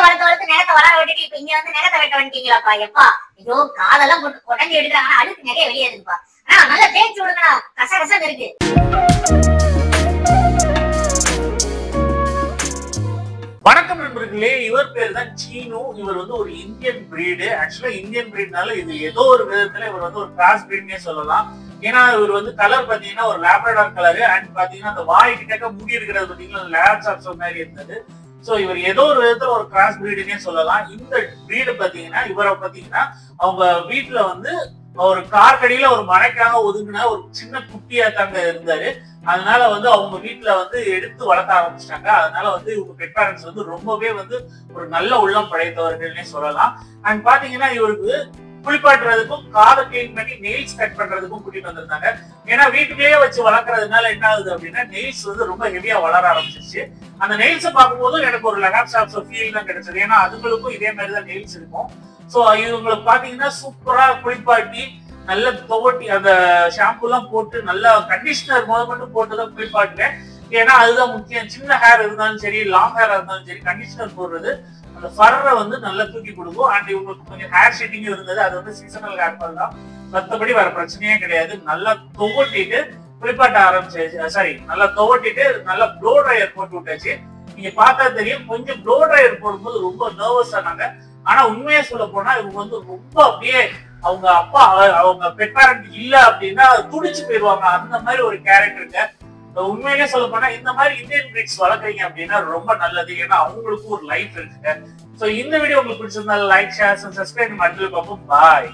வளர்த்து வளர்த்து நிலத்தை வளர விட்டுட்டு இப்ப இங்க வந்து நிலத்தை வெட்ட வந்துட்டீங்களாப்பா எப்பா? ஐயோ காலெல்லாம் போட்டு கொடைஞ்சி எடுக்கிறாங்கன்னா அழுக்கு நிறைய வெளியே இருக்குப்பா. ஆனா நல்லா தேய்ச்சி விடுங்கண்ணா, கசகசன்னு இருக்கு. வணக்கம் நண்பர்களே, இவர் பேர் தான் சீனு. இவர் வந்து ஒரு இந்தியன் பிரீடு. ஆக்சுவலா இந்தியன் பிரீட்னால இது ஏதோ ஒரு விதத்துல இவர் வந்து ஒரு கிராஸ் பிரீட்னே சொல்லலாம். ஏன்னா இவர் வந்து கலர் பாத்தீங்கன்னா ஒரு லேப்ரடார் கலரு அண்ட் பாத்தீங்கன்னா அந்த வாய் கிட்ட முடி இருக்கிறது பாத்தீங்கன்னா லேப் சாப்ஸ் மாதிரி இருந்தது. சோ இவர் ஏதோ ஒரு விதத்துல ஒரு கிராஸ் பிரீடுன்னே சொல்லலாம். இந்த பிரீடு பாத்தீங்கன்னா இவரை பாத்தீங்கன்னா அவங்க வீட்டுல வந்து ஒரு கார்கடியில ஒரு மழைக்காக ஒதுங்கின ஒரு சின்ன குட்டியா தாங்க இருந்தாரு. அதனால வந்து அவங்க வீட்டுல வந்து எடுத்து வளர்க்க ஆரம்பிச்சிட்டாங்க. அதனால வந்து இவங்க பெட் பேரண்ட்ஸ் வந்து ரொம்பவே வந்து ஒரு நல்ல உள்ளம் படைத்தவர்கள்னே சொல்லலாம். அண்ட் பாத்தீங்கன்னா இவருக்கு குளிப்பாட்டுறதுக்கும் காதை கிளீன் பண்ணி நெயில்ஸ் கட் பண்றதுக்கும் கூட்டிட்டு வந்திருந்தாங்க. ஏன்னா வீட்டுக்குள்ளேயே வச்சு வளர்க்கறதுனால என்ன ஆகுது அப்படின்னா நெயில்ஸ் வந்து ரொம்ப ஹெவியா வளர ஆரம்பிச்சிருச்சு. அந்த நெயில்ஸை பார்க்கும்போது எனக்கு ஒரு லெகாப்ஸ் ஆஃப் ஃபீல் தான் கிடைச்சது. ஏன்னா அதுங்களுக்கும் இதே மாதிரி தான் நெயில்ஸ் இருக்கும். சோ இவங்களுக்கு பாத்தீங்கன்னா சூப்பரா குளிப்பாட்டி நல்ல துவட்டி அந்த ஷாம்பு எல்லாம் போட்டு நல்ல கண்டிஷனர் மட்டும் போட்டுதான் குளிப்பாட்டுவேன். ஏன்னா அதுதான் முக்கியம். சின்ன ஹேர் இருந்தாலும் சரி, லாங் ஹேர் இருந்தாலும் சரி, கண்டிஷனர் போடுறது அந்த ஃபர்ரை வந்து நல்லா தூக்கி கொடுக்கும். அண்ட் இவங்களுக்கு கொஞ்சம் ஹேர் ஷேட்டிங் இருந்தது. அது வந்து சீசனல் ஹேர் ஃபால் தான், மற்றபடி வேற பிரச்சனையே கிடையாது. நல்லா துவட்டிட்டு குளிப்பாட்ட ஆரம்பிச்சாச்சு. சாரி, நல்லா துவட்டிட்டு நல்லா ப்ளோ ட்ரையர் போட்டு விட்டாச்சு. நீங்க பார்த்தா தெரியும், கொஞ்சம் ப்ளோ ட்ரையர் போடும்போது ரொம்ப நர்வஸ் ஆனாங்க. ஆனா உண்மையா சொல்ல போனா இவங்க வந்து ரொம்ப அப்படியே அவங்க அப்பா அவங்க பெட் பேரண்ட் இல்ல அப்படின்னா துடிச்சு போயிருவாங்க. அந்த மாதிரி ஒரு கேரக்டருங்க. உண்மையிலே சொல்ல போனா இந்த மாதிரி இந்தியன் பிரீட்ஸ் வளர்க்குறீங்க அப்படின்னா ரொம்ப நல்லது. ஏன்னா அவங்களுக்கும் ஒரு லைஃப் இருக்குங்க. சோ இந்த வீடியோ உங்களுக்கு பிடிச்சிருந்தா லைக், ஷேர், சப்ஸ்கிரைப் பண்ணி பார்ப்போம். பாய்.